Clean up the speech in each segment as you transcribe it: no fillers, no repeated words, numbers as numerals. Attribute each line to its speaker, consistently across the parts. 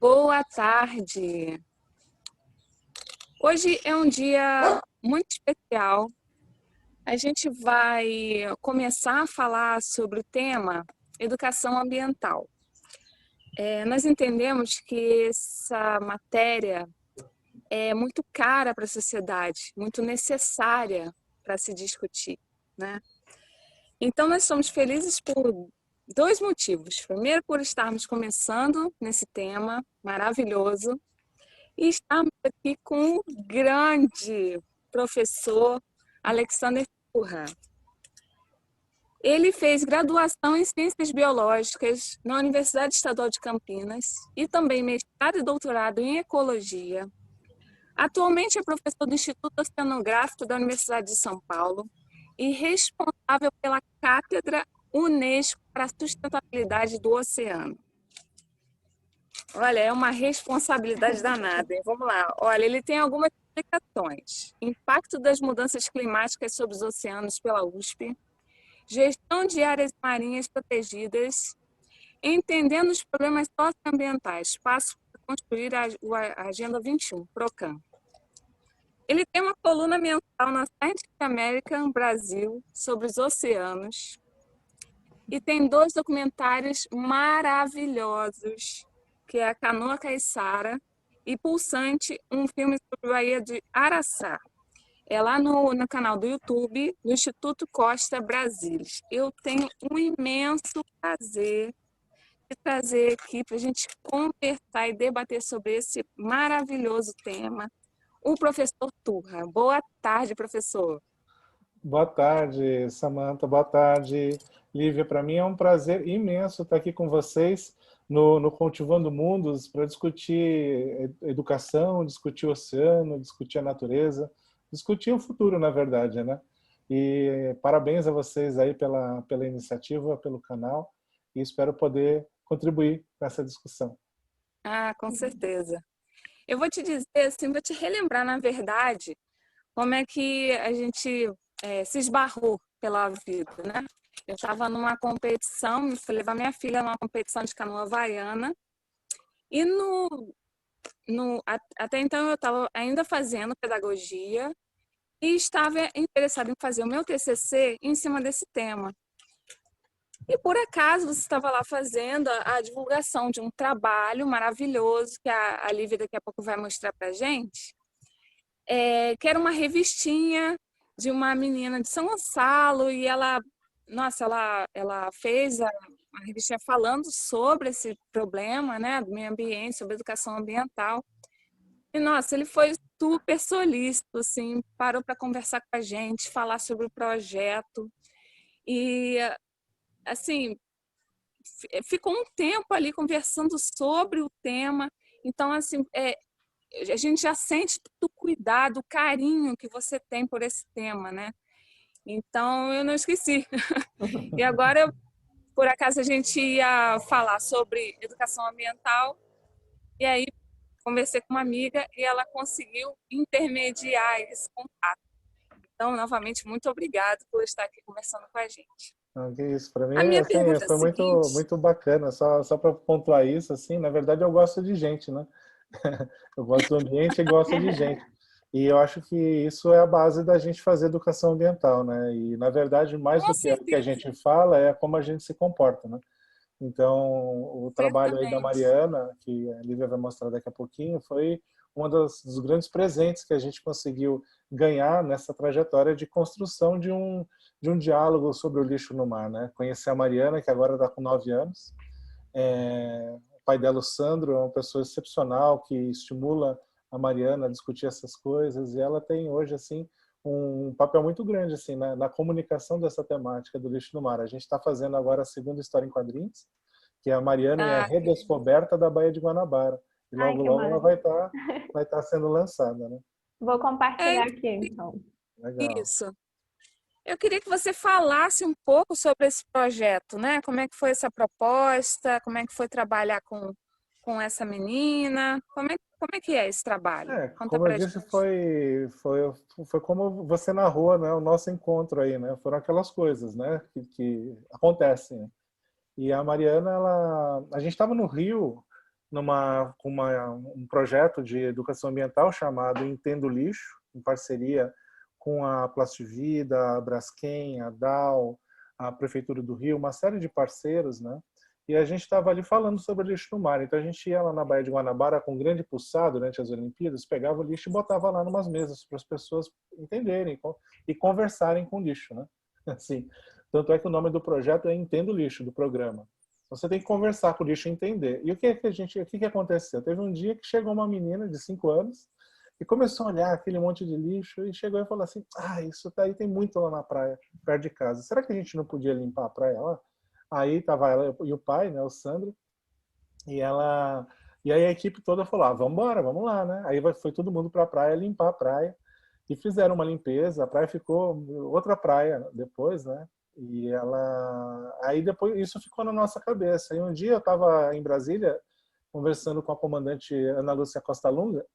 Speaker 1: Boa tarde. Hoje é um dia muito especial. A gente vai começar a falar sobre o tema educação ambiental. Nós entendemos que essa matéria é muito cara para a sociedade, muito necessária para se discutir, né? Então, nós estamos felizes por dois motivos. Primeiro, por estarmos começando nesse tema maravilhoso. E estamos aqui com o grande professor Alexander Turra. Ele fez graduação em Ciências Biológicas na Universidade Estadual de Campinas e também mestrado e doutorado em Ecologia. Atualmente é professor do Instituto Oceanográfico da Universidade de São Paulo e responsável pela Cátedra Unesco para a Sustentabilidade do Oceano. Olha, é uma responsabilidade danada, hein? Vamos lá. Olha, ele tem algumas explicações. Impacto das mudanças climáticas sobre os oceanos pela USP, gestão de áreas marinhas protegidas, entendendo os problemas socioambientais, passo para construir a Agenda 21, PROCAM. Ele tem uma coluna mensal na Scientific American Brasil sobre os oceanos e tem dois documentários maravilhosos, que é a Canoa Caiçara e Pulsante, um filme sobre a Baía de Araçá. É lá no canal do YouTube, do Instituto Costa Brasilis. Eu tenho um imenso prazer de trazer aqui para a gente conversar e debater sobre esse maravilhoso tema, o professor Turra. Boa tarde, professor.
Speaker 2: Boa tarde, Samantha. Boa tarde, Lívia. Para mim é um prazer imenso estar aqui com vocês no Cultivando Mundos para discutir educação, discutir o oceano, discutir a natureza, discutir o futuro, na verdade, né? E parabéns a vocês aí pela iniciativa, pelo canal, e espero poder contribuir com essa discussão.
Speaker 1: Ah, com certeza. Eu vou te dizer, assim, vou te relembrar, na verdade, como é que a gente se esbarrou pela vida, né? Eu estava numa competição, fui levar minha filha numa competição de canoa havaiana, e até então eu estava ainda fazendo pedagogia e estava interessada em fazer o meu TCC em cima desse tema. E por acaso você estava lá fazendo a divulgação de um trabalho maravilhoso que a Lívia daqui a pouco vai mostrar para a gente, que era uma revistinha de uma menina de São Gonçalo e ela fez a revistinha falando sobre esse problema, né, do meio ambiente, sobre educação ambiental. E, nossa, ele foi super solícito, assim, parou para conversar com a gente, falar sobre o projeto. E, assim, ficou um tempo ali conversando sobre o tema. Então, assim, a gente já sente todo o cuidado, o carinho que você tem por esse tema, né? Então, eu não esqueci. E agora, por acaso, a gente ia falar sobre educação ambiental, e aí conversei com uma amiga e ela conseguiu intermediar esse contato. Então, novamente, muito obrigada por estar aqui conversando com a gente.
Speaker 2: Não, que isso, para mim
Speaker 1: A minha
Speaker 2: assim,
Speaker 1: pergunta é a
Speaker 2: foi muito,
Speaker 1: seguinte.
Speaker 2: muito bacana, só para pontuar isso, assim, na verdade eu gosto de gente, né? Eu gosto do ambiente e gosto de gente. E eu acho que isso é a base da gente fazer educação ambiental, né? E, na verdade, mais
Speaker 1: Com
Speaker 2: do que o que a
Speaker 1: certeza,
Speaker 2: gente fala, é como a gente se comporta, né? Então, o trabalho aí da
Speaker 1: certamente.
Speaker 2: Mariana, que a Lívia vai mostrar daqui a pouquinho, foi um dos grandes presentes que a gente conseguiu ganhar nessa trajetória de construção de um diálogo sobre o lixo no mar, né? Conhecer a Mariana, que agora está com 9 anos. O pai dela, o Sandro, é uma pessoa excepcional que estimula a Mariana a discutir essas coisas, e ela tem hoje assim um papel muito grande assim na comunicação dessa temática do lixo no mar. A gente está fazendo agora a segunda história em quadrinhos, que é a Mariana e a
Speaker 1: Ah,
Speaker 2: redescoberta da Baía de Guanabara. E
Speaker 3: Ai,
Speaker 2: logo
Speaker 3: que
Speaker 2: logo ela
Speaker 3: massa.
Speaker 2: vai estar sendo lançada, né?
Speaker 3: Vou
Speaker 1: é
Speaker 3: compartilhar aqui, então.
Speaker 2: Legal.
Speaker 1: isso. Eu queria que você falasse um pouco sobre esse projeto, né? Como é que foi essa proposta? Como é que foi trabalhar com essa menina? Como é que é esse trabalho? Conta
Speaker 2: Como eu
Speaker 1: pra
Speaker 2: disse,
Speaker 1: gente.
Speaker 2: foi como você narrou, né? O nosso encontro aí, né? Foram aquelas coisas, né? Que acontecem. E a Mariana, a gente estava no Rio um projeto de educação ambiental chamado Entendo Lixo, em parceria com a Plastivida, a Braskem, a Dow, a Prefeitura do Rio, uma série de parceiros, né? E a gente estava ali falando sobre lixo no mar. Então a gente ia lá na Baía de Guanabara com um grande pulsar durante as Olimpíadas, pegava o lixo e botava lá numas mesas para as pessoas entenderem e conversarem com o lixo, né? Assim, tanto é que o nome do projeto é Entendo Lixo, do programa. Você tem que conversar com o lixo e entender. E o que aconteceu? Teve um dia que chegou uma menina de 5 anos e começou a olhar aquele monte de lixo e chegou e falou assim: isso daí tem muito lá na praia, perto de casa. Será que a gente não podia limpar a praia lá? Aí tava ela e o pai, né, o Sandro, e aí a equipe toda falou: vamos embora, vamos lá, né? Aí foi todo mundo para a praia limpar a praia e fizeram uma limpeza. A praia ficou outra praia depois, né? Aí depois isso ficou na nossa cabeça. E um dia eu estava em Brasília conversando com a comandante Ana Lúcia Costa Lunga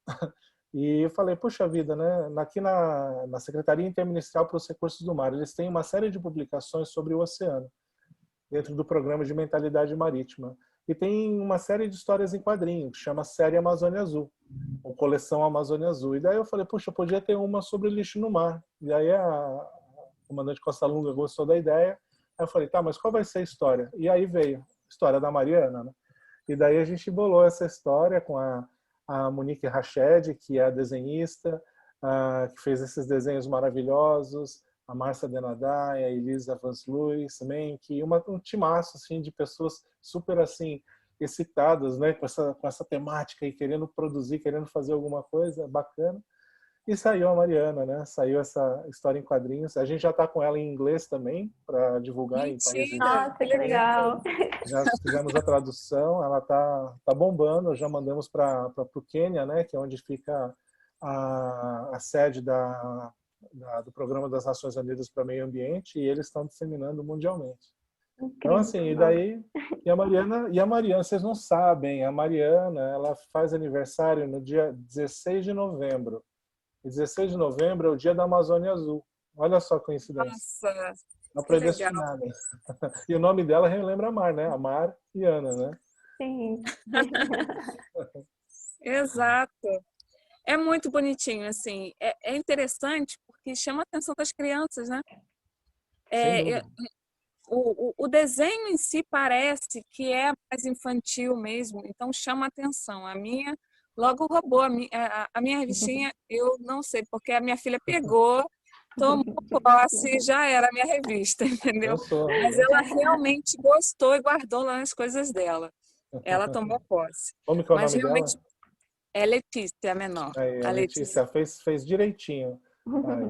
Speaker 2: e eu falei: puxa vida, né? Aqui na Secretaria Interministerial para os Recursos do Mar, eles têm uma série de publicações sobre o oceano, dentro do programa de mentalidade marítima. E tem uma série de histórias em quadrinhos, que chama Série Amazônia Azul, ou Coleção Amazônia Azul. E daí eu falei: puxa, podia ter uma sobre lixo no mar. E aí a comandante Costa Lunga gostou da ideia. Aí eu falei: tá, mas qual vai ser a história? E aí veio a história da Mariana, né? E daí a gente bolou essa história com a Monique Rached, que é a desenhista, que fez esses desenhos maravilhosos, a Márcia Denadai, a Elisa Vansluis também, que um timaço assim, de pessoas super assim, excitadas, né, com essa temática e querendo produzir, querendo fazer alguma coisa bacana. E saiu a Mariana, né? Saiu essa história em quadrinhos. A gente já está com ela em inglês também, para divulgar em países.
Speaker 1: Mentira!
Speaker 3: Nossa, que legal!
Speaker 2: Já fizemos a tradução, ela tá bombando. Já mandamos para o Quênia, né? Que é onde fica a sede do Programa das Nações Unidas para o Meio Ambiente, e eles estão disseminando mundialmente. Então, assim, e a Mariana, vocês não sabem, a Mariana, ela faz aniversário no dia 16 de novembro. E 16 de novembro é o dia da Amazônia Azul. Olha só a coincidência.
Speaker 1: Nossa,
Speaker 2: Uma
Speaker 1: que legal.
Speaker 2: predestinada. E o nome dela relembra a Mar, né? A Mar e Ana, né?
Speaker 3: Sim.
Speaker 1: Exato. É muito bonitinho, assim. É interessante porque chama a atenção das crianças, né?
Speaker 2: Sem
Speaker 1: É,
Speaker 2: dúvida.
Speaker 1: o desenho em si parece que é mais infantil mesmo, então chama atenção. A minha logo roubou a minha revistinha, eu não sei, porque a minha filha pegou, tomou posse e já era a minha revista, entendeu? Mas ela realmente gostou e guardou lá as coisas dela. Ela tomou posse.
Speaker 2: Como que é o
Speaker 1: Mas
Speaker 2: nome dela?
Speaker 1: realmente é Letícia, a menor.
Speaker 2: Aí, a
Speaker 1: A Letícia.
Speaker 2: Letícia fez direitinho. Aí.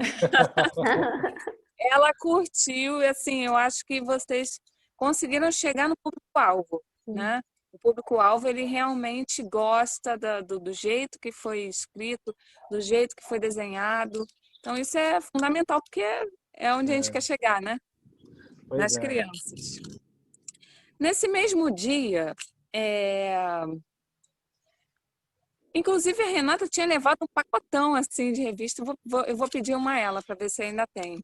Speaker 1: Ela curtiu e assim, eu acho que vocês conseguiram chegar no público-alvo, né? O público-alvo, ele realmente gosta do jeito que foi escrito, do jeito que foi desenhado. Então, isso é fundamental, porque é onde a gente quer chegar, né?
Speaker 2: Pois
Speaker 1: Nas
Speaker 2: é.
Speaker 1: crianças. Nesse mesmo dia, inclusive a Renata tinha levado um pacotão assim de revista. Eu vou pedir uma a ela para ver se ainda tem.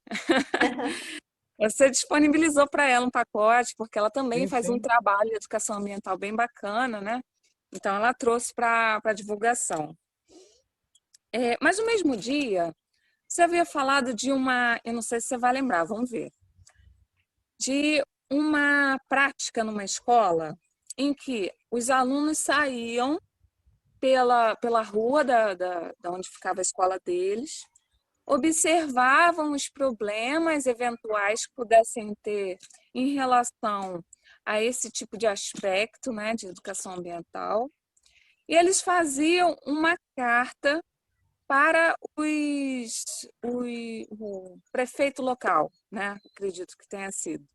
Speaker 1: Você disponibilizou para ela um pacote, porque ela também
Speaker 2: Sim,
Speaker 1: faz um
Speaker 2: sim.
Speaker 1: trabalho de educação ambiental bem bacana, né? Então, ela trouxe para divulgação. Mas no mesmo dia, você havia falado de eu não sei se você vai lembrar, vamos ver, de uma prática numa escola em que os alunos saíam pela rua da onde ficava a escola deles, observavam os problemas eventuais que pudessem ter em relação a esse tipo de aspecto, né, de educação ambiental, e eles faziam uma carta para o prefeito local, né? Acredito que tenha sido.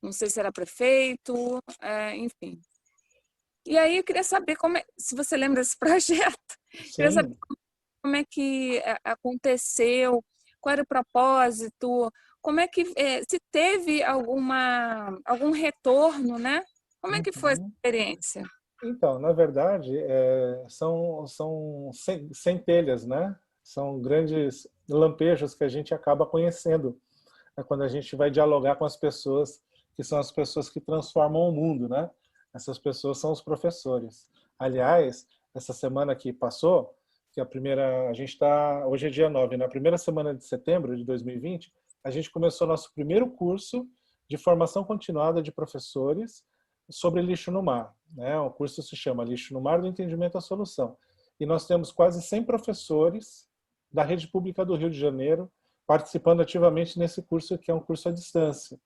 Speaker 1: Não sei se era prefeito, enfim. E aí eu queria saber se você lembra desse projeto. Queria saber
Speaker 2: Sim.
Speaker 1: como é que aconteceu, qual era o propósito, como é que se teve algum retorno, né? Como é que foi essa
Speaker 2: Uhum.
Speaker 1: experiência?
Speaker 2: Então, na verdade, são centelhas, né? São grandes lampejos que a gente acaba conhecendo, né? Quando a gente vai dialogar com as pessoas, que são as pessoas que transformam o mundo, né? Essas pessoas são os professores. Aliás, essa semana que passou, que a gente está, hoje é dia 9, na primeira semana de setembro de 2020, a gente começou nosso primeiro curso de formação continuada de professores sobre lixo no mar, né? O curso se chama Lixo no Mar do Entendimento à Solução. E nós temos quase 100 professores da rede pública do Rio de Janeiro participando ativamente nesse curso, que é um curso à distância.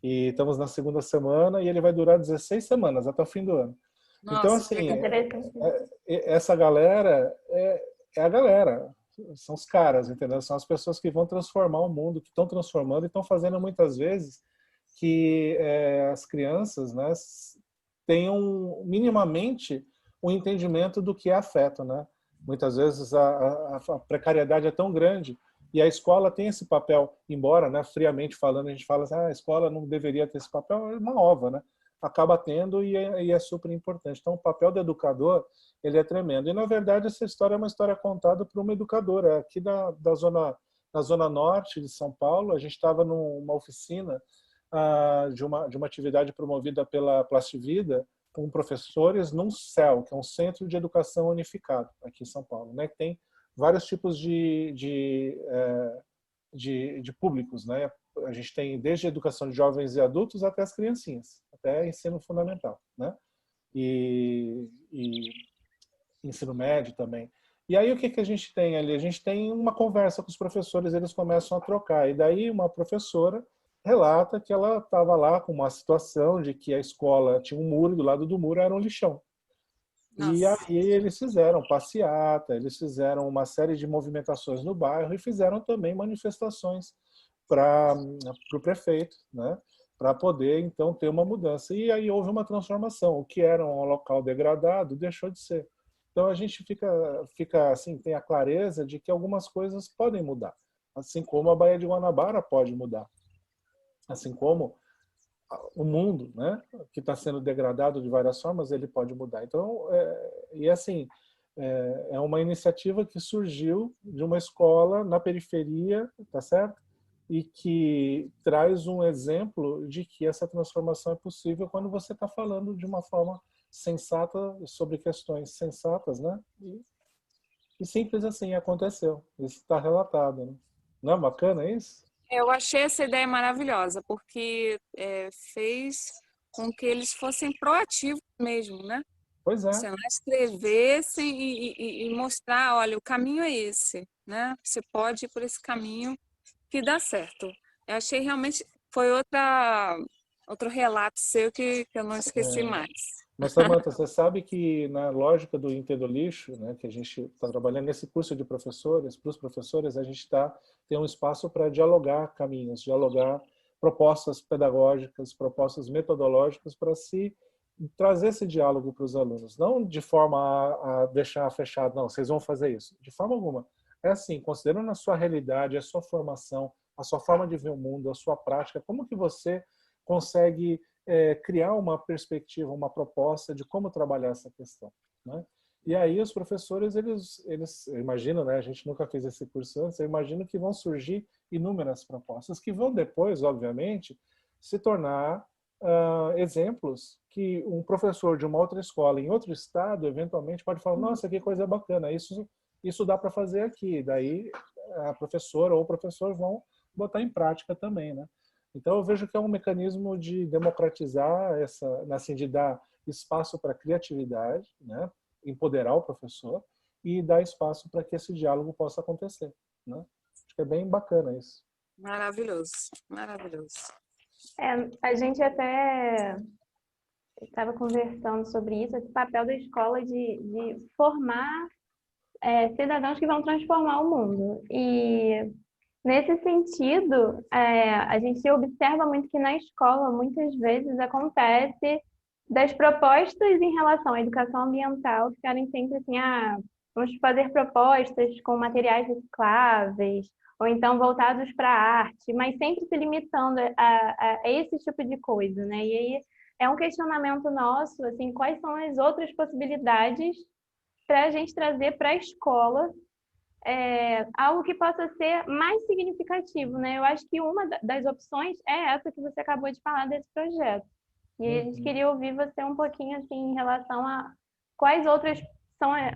Speaker 2: E estamos na segunda semana e ele vai durar 16 semanas, até o fim do ano. Então,
Speaker 1: Nossa,
Speaker 2: assim,
Speaker 3: Interessante.
Speaker 2: essa galera é a galera, são os caras, entendeu? São as pessoas que vão transformar o mundo, que estão transformando e estão fazendo muitas vezes que as crianças, né, tenham minimamente um entendimento do que é afeto, né? Muitas vezes a precariedade é tão grande e a escola tem esse papel, embora, né, friamente falando, a gente fala assim, a escola não deveria ter esse papel, é uma ova, né? Acaba tendo e é super importante. Então, o papel do educador, ele é tremendo. E, na verdade, essa história é uma história contada por uma educadora aqui da zona norte de São Paulo. A gente estava numa oficina de uma atividade promovida pela Plastivida, com professores num CEL, que é um Centro de Educação Unificado, aqui em São Paulo, né? Que tem vários tipos de públicos, né? A gente tem desde a educação de jovens e adultos até as criancinhas, até ensino fundamental, né? E ensino médio também. E aí o que a gente tem ali? A gente tem uma conversa com os professores, eles começam a trocar. E daí uma professora relata que ela estava lá com uma situação de que a escola tinha um muro, do lado do muro era um lixão. E
Speaker 1: nossa.
Speaker 2: aí eles fizeram passeata, eles fizeram uma série de movimentações no bairro e fizeram também manifestações para o prefeito, né? Para poder então ter uma mudança. E aí houve uma transformação. O que era um local degradado deixou de ser. Então a gente fica assim, tem a clareza de que algumas coisas podem mudar, assim como a Baía de Guanabara pode mudar, assim como o mundo, né, que está sendo degradado de várias formas, ele pode mudar. Então, e assim, é uma iniciativa que surgiu de uma escola na periferia, tá certo? E que traz um exemplo de que essa transformação é possível quando você está falando de uma forma sensata sobre questões sensatas, né? E simples assim aconteceu. Isso está relatado, né? Não é bacana isso?
Speaker 1: Eu achei essa ideia maravilhosa, porque fez com que eles fossem proativos mesmo, né?
Speaker 2: Pois é.
Speaker 1: Você não escrevessem e mostrar, olha, o caminho é esse, né? Você pode ir por esse caminho que dá certo. Eu achei realmente, foi outro relato seu que eu não esqueci mais.
Speaker 2: Mas, Samantha, você sabe que na lógica do Entendo Lixo, né, que a gente está trabalhando nesse curso de professores, para os professores, a gente tem um espaço para dialogar caminhos, dialogar propostas pedagógicas, propostas metodológicas para se trazer esse diálogo para os alunos. Não de forma a deixar fechado, não, vocês vão fazer isso. De forma alguma. É assim, considerando a sua realidade, a sua formação, a sua forma de ver o mundo, a sua prática, como que você consegue criar uma perspectiva, uma proposta de como trabalhar essa questão, né? E aí os professores, eu imagino, né, a gente nunca fez esse curso antes, eu imagino que vão surgir inúmeras propostas que vão depois, obviamente, se tornar exemplos que um professor de uma outra escola em outro estado, eventualmente, pode falar, nossa, que coisa bacana, isso dá para fazer aqui. Daí a professora ou o professor vão botar em prática também, né? Então eu vejo que é um mecanismo de democratizar assim, de dar espaço para a criatividade, né? Empoderar o professor e dar espaço para que esse diálogo possa acontecer, né? Acho que é bem bacana isso.
Speaker 1: Maravilhoso, maravilhoso.
Speaker 3: A gente até estava conversando sobre isso, esse papel da escola de formar cidadãos que vão transformar o mundo. E nesse sentido, a gente observa muito que na escola, muitas vezes, acontece das propostas em relação à educação ambiental ficarem sempre assim, vamos fazer propostas com materiais recicláveis, ou então voltados para a arte, mas sempre se limitando a esse tipo de coisa, né? E aí é um questionamento nosso, assim, quais são as outras possibilidades para a gente trazer para a escola algo que possa ser mais significativo, né? Eu acho que uma das opções é essa que você acabou de falar desse projeto, E a gente queria ouvir você um pouquinho assim em relação a quais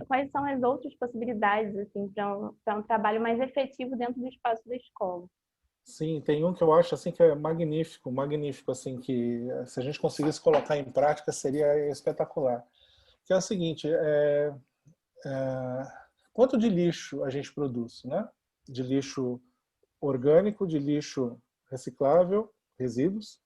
Speaker 3: quais são as outras possibilidades assim para um trabalho mais efetivo dentro do espaço da escola.
Speaker 2: Sim, tem um que eu acho assim que é magnífico, magnífico assim que se a gente conseguisse colocar em prática seria espetacular. Que é o seguinte, quanto de lixo a gente produz, né? De lixo orgânico, de lixo reciclável, resíduos,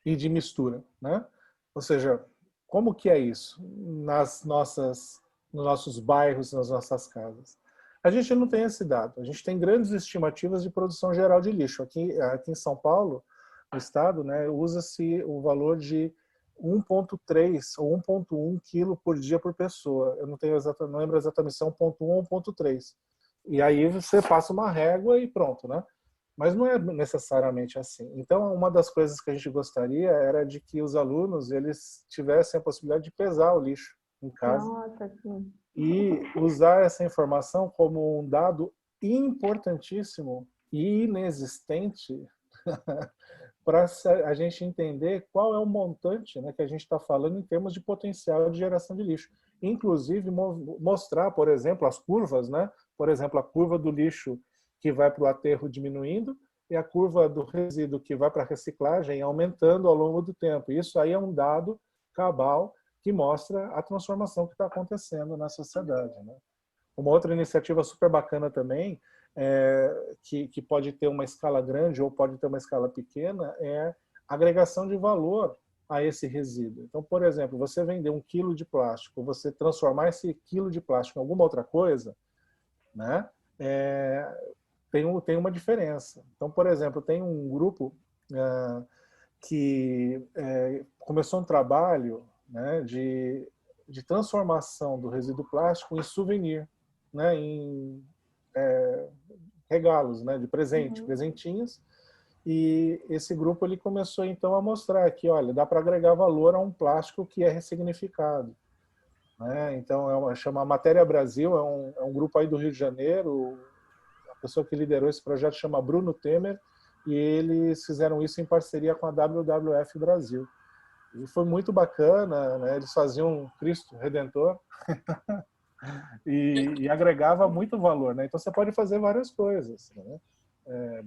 Speaker 2: e de mistura, né? Ou seja, como que é isso nos nossos bairros, nas nossas casas? A gente não tem esse dado. A gente tem grandes estimativas de produção geral de lixo. Aqui em São Paulo, no estado, né, usa-se o valor de 1,3 ou 1,1 quilo por dia por pessoa. Eu não lembro exatamente se é 1,1 ou 1,3. E aí você passa uma régua e pronto, né? Mas não é necessariamente assim. Então, uma das coisas que a gente gostaria era de que os alunos eles tivessem a possibilidade de pesar o lixo em casa.
Speaker 3: Nossa, sim.
Speaker 2: E usar essa informação como um dado importantíssimo e inexistente para a gente entender qual é o montante, né, que a gente está falando em termos de potencial de geração de lixo. Inclusive, mostrar, por exemplo, as curvas, né? Por exemplo, a curva do lixo que vai para o aterro diminuindo e a curva do resíduo que vai para a reciclagem aumentando ao longo do tempo. Isso aí é um dado cabal que mostra a transformação que está acontecendo na sociedade, né? Uma outra iniciativa super bacana também, que pode ter uma escala grande ou pode ter uma escala pequena, é a agregação de valor a esse resíduo. Então, por exemplo, você vender 1 quilo de plástico, você transformar esse quilo de plástico em alguma outra coisa, né? Tem uma diferença. Então, por exemplo, tem um grupo que começou um trabalho, né, de transformação do resíduo plástico em souvenir, né, em regalos, né, de presente, presentinhos. E esse grupo ele começou então a mostrar que, olha, dá para agregar valor a um plástico que é ressignificado, né? Então chama Matéria Brasil, é um grupo aí do Rio de Janeiro. A pessoa que liderou esse projeto chama Bruno Temer e eles fizeram isso em parceria com a WWF Brasil. E foi muito bacana, né? Eles faziam Cristo Redentor e agregava muito valor, né? Então você pode fazer várias coisas, né?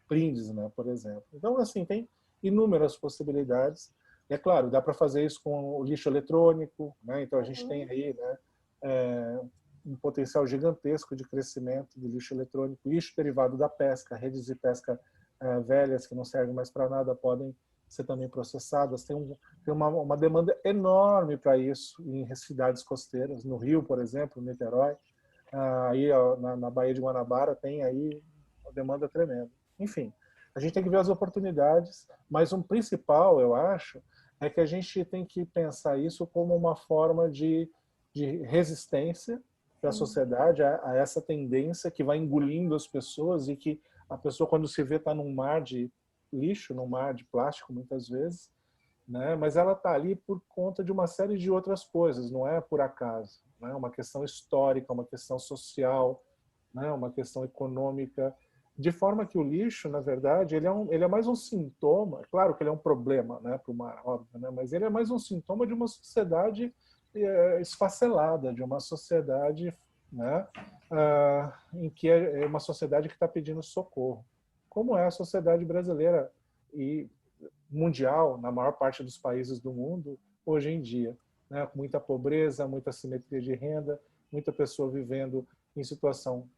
Speaker 2: Brindes, né, por exemplo. Então, assim, tem inúmeras possibilidades. E, é claro, dá para fazer isso com o lixo eletrônico, né? Então a gente tem aí, né, um potencial gigantesco de crescimento de lixo eletrônico, lixo derivado da pesca, redes de pesca velhas que não servem mais para nada podem ser também processadas. Tem uma demanda enorme para isso em cidades costeiras, no Rio, por exemplo, Niterói, aí na Baía de Guanabara tem aí uma demanda tremenda. Enfim, a gente tem que ver as oportunidades, mas um principal, eu acho, é que a gente tem que pensar isso como uma forma de resistência da sociedade a essa tendência que vai engolindo as pessoas e que a pessoa, quando se vê, está num mar de lixo, num mar de plástico, muitas vezes, né? Mas ela está ali por conta de uma série de outras coisas, não é por acaso. Né? Uma questão histórica, uma questão social, né? Uma questão econômica, de forma que o lixo, na verdade, ele é mais um sintoma. Claro que ele é um problema, né, para o mar, óbvio, né, mas ele é mais um sintoma de uma sociedade esfacelada, de uma sociedade, né, em que é uma sociedade que está pedindo socorro, como é a sociedade brasileira e mundial, na maior parte dos países do mundo, hoje em dia, né, com muita pobreza, muita assimetria de renda, muita pessoa vivendo em situação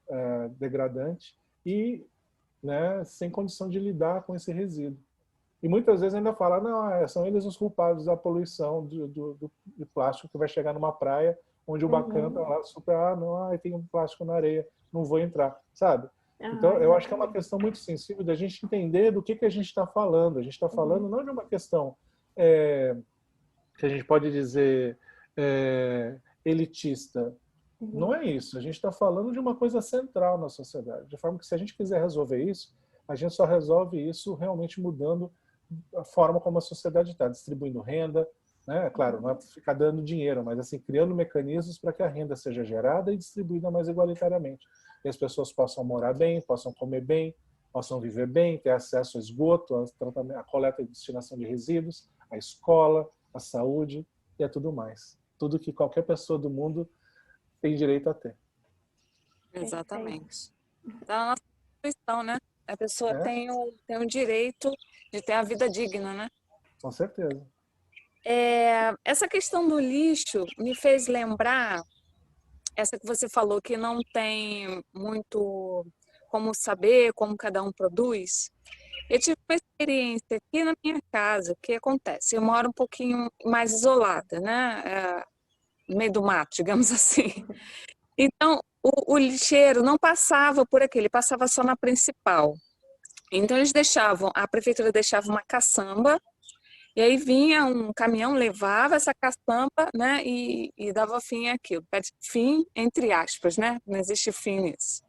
Speaker 2: degradante e, né, sem condição de lidar com esse resíduo. E muitas vezes ainda fala, não, são eles os culpados da poluição do plástico que vai chegar numa praia onde o bacana está lá super, não, tem um plástico na areia, não vou entrar, sabe? Então, eu acho que é uma questão muito sensível da gente entender do que a gente está falando. A gente está falando não de uma questão que a gente pode dizer elitista. Não é isso. A gente está falando de uma coisa central na sociedade. De forma que, se a gente quiser resolver isso, a gente só resolve isso realmente mudando a forma como a sociedade está, distribuindo renda, né? Claro, não é ficar dando dinheiro, mas assim criando mecanismos para que a renda seja gerada e distribuída mais igualitariamente. E as pessoas possam morar bem, possam comer bem, possam viver bem, ter acesso ao esgoto, a coleta e destinação de resíduos, a escola, a saúde e a tudo mais. Tudo que qualquer pessoa do mundo tem direito a ter.
Speaker 1: Exatamente. Então, a nossa Constituição, né? A pessoa
Speaker 2: É,
Speaker 1: tem o direito de ter a vida digna, né?
Speaker 2: com certeza.
Speaker 1: Essa questão do lixo me fez lembrar essa que você falou que não tem muito como saber como cada um produz. Eu tive uma experiência aqui na minha casa. O que acontece? Eu moro um pouquinho mais isolada, né? No meio do mato, digamos assim. Então, o lixeiro não passava por aqui, ele passava só na principal. Então, a prefeitura deixava uma caçamba, e aí vinha um caminhão, levava essa caçamba, né, e dava fim àquilo. Fim, entre aspas, né? Não existe fim nisso.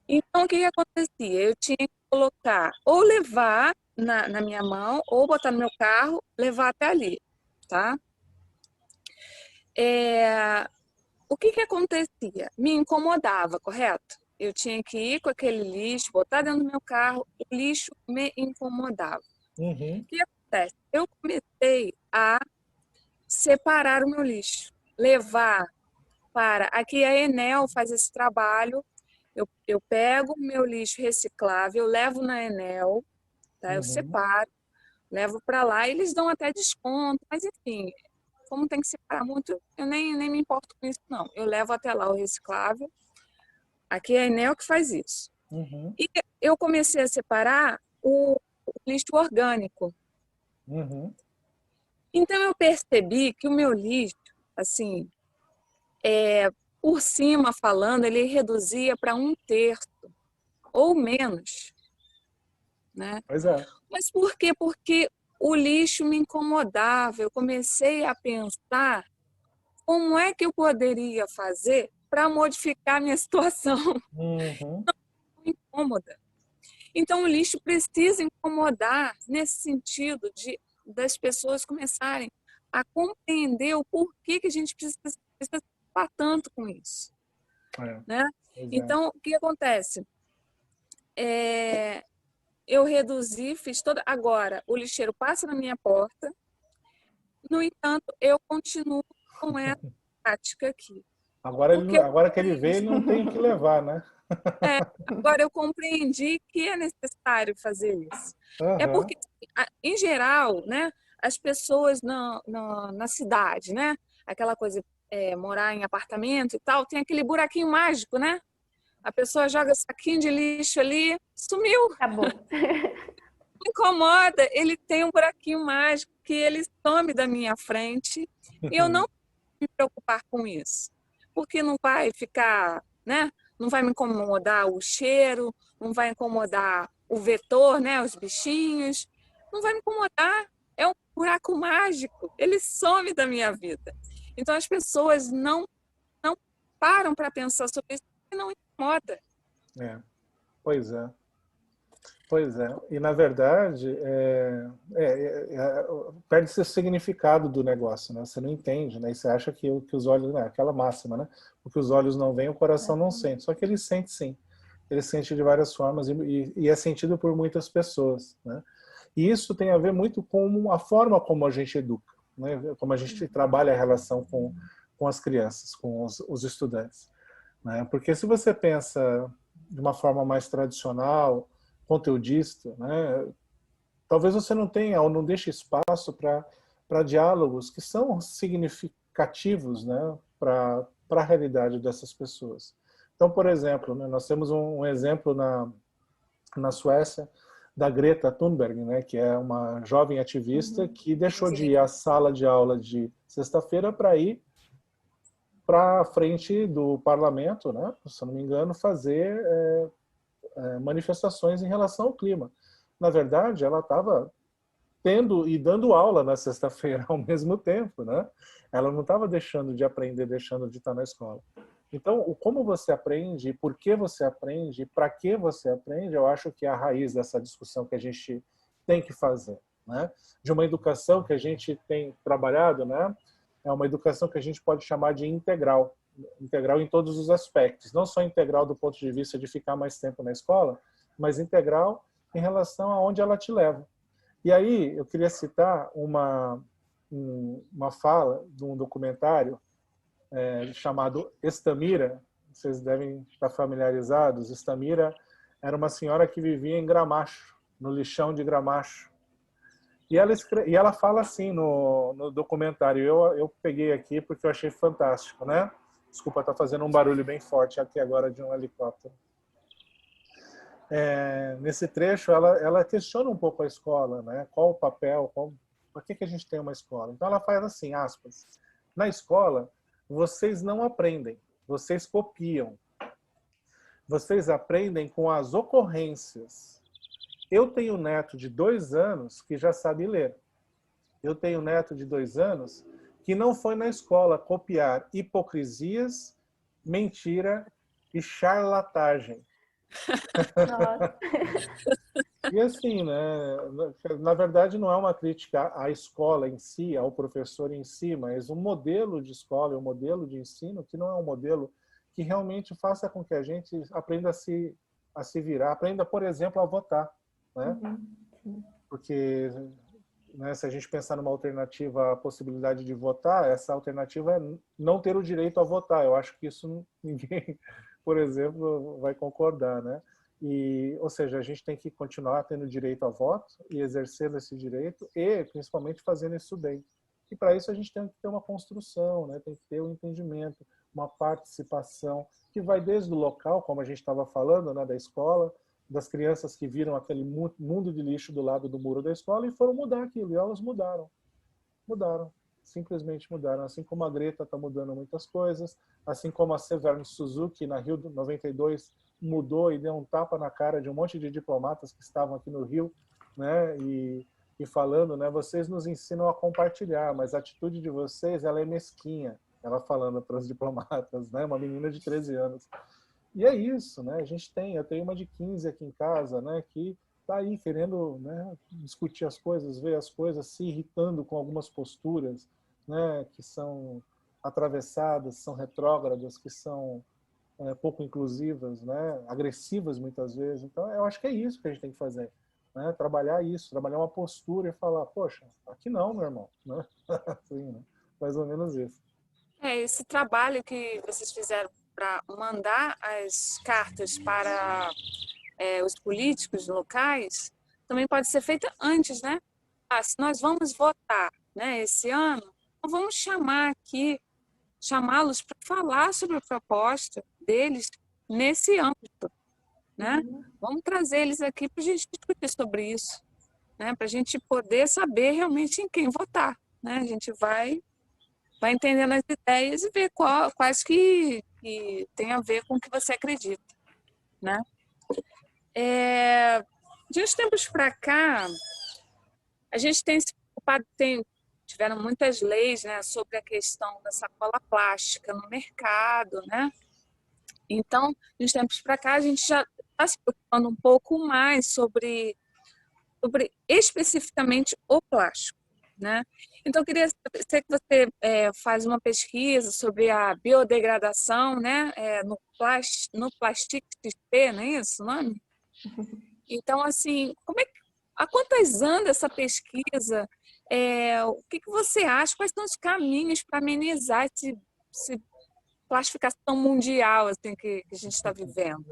Speaker 1: Então, o que acontecia? Eu tinha que colocar, ou levar na minha mão, ou botar no meu carro, levar até ali, tá? O que acontecia? Me incomodava, correto? Eu tinha que ir com aquele lixo, botar dentro do meu carro, o lixo me incomodava.
Speaker 2: Uhum,
Speaker 1: O que acontece? Eu comecei a separar o meu lixo, levar para... Aqui a Enel faz esse trabalho, eu pego o meu lixo reciclável, levo na Enel, tá? Eu
Speaker 2: uhum,
Speaker 1: separo, levo para lá, e eles dão até desconto, mas enfim, como tem que separar muito, eu nem me importo com isso, não. Eu levo até lá o reciclável, aqui é a Enel que faz isso.
Speaker 2: uhum,
Speaker 1: E eu comecei a separar o lixo orgânico.
Speaker 2: uhum.
Speaker 1: Então eu percebi que o meu lixo, assim, por cima falando, ele reduzia para 1/3 ou menos, né?
Speaker 2: Pois é.
Speaker 1: Mas por quê? Porque o lixo me incomodava. Eu comecei a pensar como é que eu poderia fazer para modificar a minha situação
Speaker 2: Uhum,
Speaker 1: incômoda. Então, o lixo precisa incomodar nesse sentido das pessoas começarem a compreender o porquê que a gente precisa se preocupar tanto com isso,
Speaker 2: é,
Speaker 1: né?
Speaker 2: pois é.
Speaker 1: Então, o que acontece? Eu reduzi, fiz toda... Agora, o lixeiro passa na minha porta, no entanto, eu continuo com essa prática aqui. Porque eu
Speaker 2: Agora que ele vê, ele não tem o que levar, né?
Speaker 1: agora eu compreendi que é necessário fazer isso. É
Speaker 2: Aham,
Speaker 1: porque, em geral, né, as pessoas na cidade, né, aquela coisa, morar em apartamento e tal, tem aquele buraquinho mágico, né? A pessoa joga saquinho de lixo ali, sumiu,
Speaker 3: Acabou.
Speaker 1: não incomoda, ele tem um buraquinho mágico que ele some da minha frente e eu não me preocupar com isso, porque não vai ficar, né? Não vai me incomodar o cheiro, não vai incomodar o vetor, né? Os bichinhos, não vai me incomodar. É um buraco mágico, ele some da minha vida. Então as pessoas não param para pensar sobre isso e não incomoda.
Speaker 2: é, pois é. Pois é. E, na verdade, perde-se o significado do negócio, né? Você não entende, né? E você acha que os olhos... Né? Aquela máxima, né? O que os olhos não veem, o coração não sente. Só que ele sente, sim. Ele sente de várias formas e é sentido por muitas pessoas, né? E isso tem a ver muito com a forma como a gente educa, né? Como a gente trabalha a relação com as crianças, com os estudantes, né? Porque se você pensa de uma forma mais tradicional, conteudista, né? Talvez você não tenha ou não deixe espaço para diálogos que são significativos, né? Para a realidade dessas pessoas. Então, por exemplo, né, nós temos um exemplo na Suécia da Greta Thunberg, né, que é uma jovem ativista que deixou de ir à sala de aula de sexta-feira para ir para a frente do parlamento, né, se eu não me engano, fazer manifestações em relação ao clima. Na verdade, ela estava tendo e dando aula na sexta-feira ao mesmo tempo, né? Ela não estava deixando de aprender, deixando de estar na escola. Então, o como você aprende, por que você aprende, para que você aprende, eu acho que é a raiz dessa discussão que a gente tem que fazer, né? De uma educação que a gente tem trabalhado, né? É uma educação que a gente pode chamar de integral, integral em todos os aspectos, não só integral do ponto de vista de ficar mais tempo na escola, mas integral em relação a onde ela te leva. E aí eu queria citar uma fala de um documentário chamado Estamira. Vocês devem estar familiarizados. Estamira era uma senhora que vivia em Gramacho, no lixão de Gramacho. E ela fala assim no documentário, eu peguei aqui porque eu achei fantástico, né? Desculpa, tá fazendo um barulho bem forte aqui agora de um helicóptero. Nesse trecho, ela questiona um pouco a escola, né? Qual o papel, por que a gente tem uma escola? Então ela faz assim, aspas, na escola, vocês não aprendem, vocês copiam. Vocês aprendem com as ocorrências. Eu tenho um neto de 2 anos que já sabe ler. Eu tenho um neto de 2 anos que não foi na escola copiar hipocrisias, mentira e charlatagem.
Speaker 3: Nossa.
Speaker 2: E assim, né, na verdade não é uma crítica à escola em si, ao professor em si, mas um modelo de escola, um modelo de ensino que não é um modelo que realmente faça com que a gente aprenda a se virar, aprenda, por exemplo, a votar, né? Porque, né, se a gente pensar numa alternativa à possibilidade de votar, essa alternativa é não ter o direito a votar. Eu acho que isso ninguém, por exemplo, vai concordar, né? Ou seja, a gente tem que continuar tendo direito a voto e exercendo esse direito e, principalmente, fazendo isso bem. E, para isso, a gente tem que ter uma construção, né? Tem que ter um entendimento, uma participação, que vai desde o local, como a gente estava falando, né, da escola, das crianças que viram aquele mundo de lixo do lado do muro da escola e foram mudar aquilo. E elas mudaram. Mudaram. Simplesmente mudaram. Assim como a Greta está mudando muitas coisas, assim como a Severn Suzuki, na Rio 92, mudou e deu um tapa na cara de um monte de diplomatas que estavam aqui no Rio, né? E falando, né? Vocês nos ensinam a compartilhar, mas a atitude de vocês, ela é mesquinha. Ela falando para os diplomatas, né? Uma menina de 13 anos. E é isso, né? Eu tenho uma de 15 aqui em casa, né? Que está aí querendo, né, discutir as coisas, ver as coisas, se irritando com algumas posturas, né? Que são atravessadas, são retrógradas, que são pouco inclusivas, né? Agressivas muitas vezes. Então, eu acho que é isso que a gente tem que fazer, né? Trabalhar isso, trabalhar uma postura e falar, poxa, aqui não, meu irmão, né? Assim, né? Mais ou menos isso.
Speaker 1: Esse trabalho que vocês fizeram para mandar as cartas para os políticos locais também pode ser feito antes, né? Se nós vamos votar, né, esse ano, então vamos chamá-los para falar sobre a proposta deles nesse âmbito, né? Vamos trazer eles aqui para a gente discutir sobre isso, né? Para a gente poder saber realmente em quem votar, né? A gente vai entendendo as ideias e ver quais que tem a ver com o que você acredita, né? De uns tempos para cá, a gente tem se preocupado, tiveram muitas leis, né, sobre a questão da sacola plástica no mercado, né? Então, de uns tempos para cá, a gente já está se preocupando um pouco mais sobre especificamente o plástico, né? Então, eu queria saber, sei que você faz uma pesquisa sobre a biodegradação, né, no Plastic XP, não é isso o nome? Então, assim, há quantas anos essa pesquisa? O que você acha? Quais são os caminhos para amenizar essa plastificação mundial assim, que a gente está vivendo?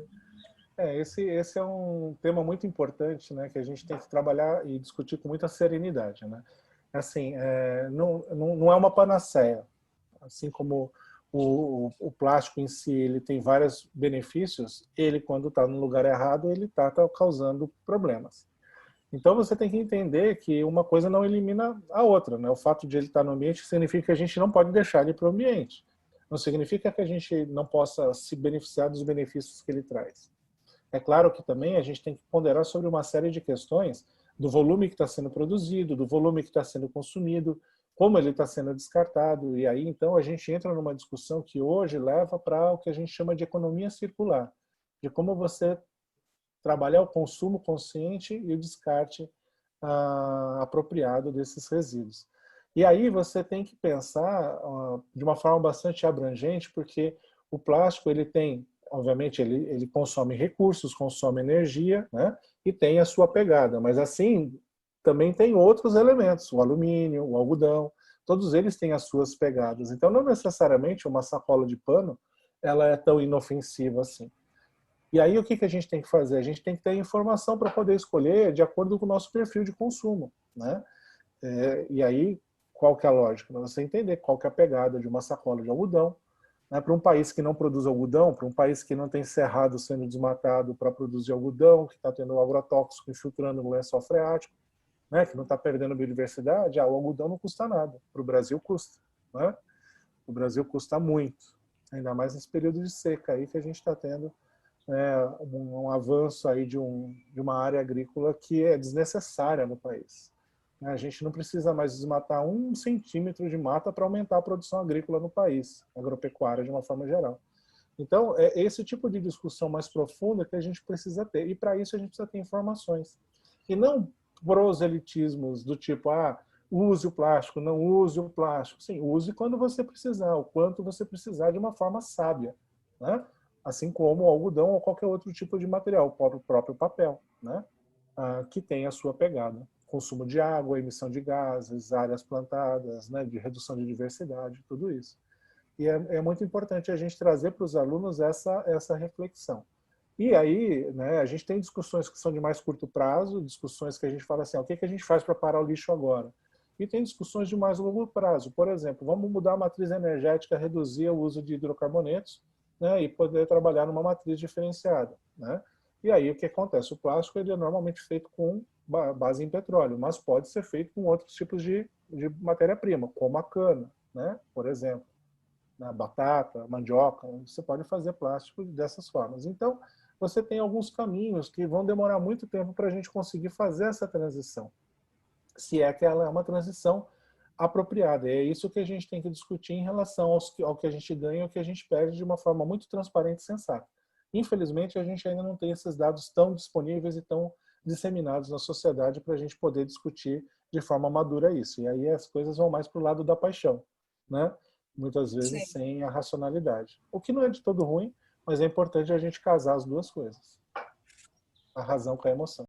Speaker 2: Esse é um tema muito importante, né, que a gente tem que trabalhar e discutir com muita serenidade, né? Assim, não é uma panaceia. Assim como o plástico em si ele tem vários benefícios, ele, quando está no lugar errado, ele está causando problemas. Então, você tem que entender que uma coisa não elimina a outra, né? O fato de ele estar no ambiente significa que a gente não pode deixar ele para o ambiente. Não significa que a gente não possa se beneficiar dos benefícios que ele traz. É claro que também a gente tem que ponderar sobre uma série de questões do volume que está sendo produzido, do volume que está sendo consumido, como ele está sendo descartado. E aí, então, a gente entra numa discussão que hoje leva para o que a gente chama de economia circular, de como você trabalhar o consumo consciente e o descarte apropriado desses resíduos. E aí você tem que pensar de uma forma bastante abrangente, porque o plástico, ele tem, obviamente, ele consome recursos, consome energia, né? E tem a sua pegada, mas assim, também tem outros elementos, o alumínio, o algodão, todos eles têm as suas pegadas. Então, não necessariamente uma sacola de pano ela é tão inofensiva assim. E aí, o que a gente tem que fazer? A gente tem que ter informação para poder escolher de acordo com o nosso perfil de consumo, né? E aí, qual que é a lógica? Você entender qual que é a pegada de uma sacola de algodão, né? Para um país que não produz algodão, para um país que não tem cerrado sendo desmatado para produzir algodão, que está tendo agrotóxico infiltrando no lençol freático, né? Que não está perdendo biodiversidade, o algodão não custa nada. Para o Brasil custa, né? O Brasil custa muito, ainda mais nesse período de seca aí que a gente está tendo um avanço aí de uma área agrícola que é desnecessária no país. A gente não precisa mais desmatar 1 centímetro de mata para aumentar a produção agrícola no país, agropecuária de uma forma geral. Então, é esse tipo de discussão mais profunda que a gente precisa ter. E para isso a gente precisa ter informações. E não proselitismos do tipo, use o plástico, não use o plástico. Sim, use quando você precisar, o quanto você precisar de uma forma sábia, né? Assim como o algodão ou qualquer outro tipo de material, o próprio papel, né? Que tem a sua pegada. Consumo de água, emissão de gases, áreas plantadas, né? De redução de diversidade, tudo isso. E é muito importante a gente trazer para os alunos essa reflexão. E aí, né, a gente tem discussões que são de mais curto prazo, discussões que a gente fala assim, o que a gente faz para parar o lixo agora? E tem discussões de mais longo prazo. Por exemplo, vamos mudar a matriz energética, reduzir o uso de hidrocarbonetos, né, e poder trabalhar numa matriz diferenciada, né? E aí o que acontece? O plástico ele é normalmente feito com base em petróleo, mas pode ser feito com outros tipos de matéria-prima, como a cana, né, por exemplo. Na batata, mandioca, você pode fazer plástico dessas formas. Então, você tem alguns caminhos que vão demorar muito tempo para a gente conseguir fazer essa transição, se é que ela é uma transição apropriada. E é isso que a gente tem que discutir em relação ao que a gente ganha e ao que a gente perde de uma forma muito transparente e sensata. Infelizmente, a gente ainda não tem esses dados tão disponíveis e tão disseminados na sociedade para a gente poder discutir de forma madura isso. E aí as coisas vão mais para o lado da paixão, né? Muitas vezes
Speaker 1: Sim.
Speaker 2: sem a racionalidade. O que não é de todo ruim, mas é importante a gente casar as duas coisas. A razão com a emoção.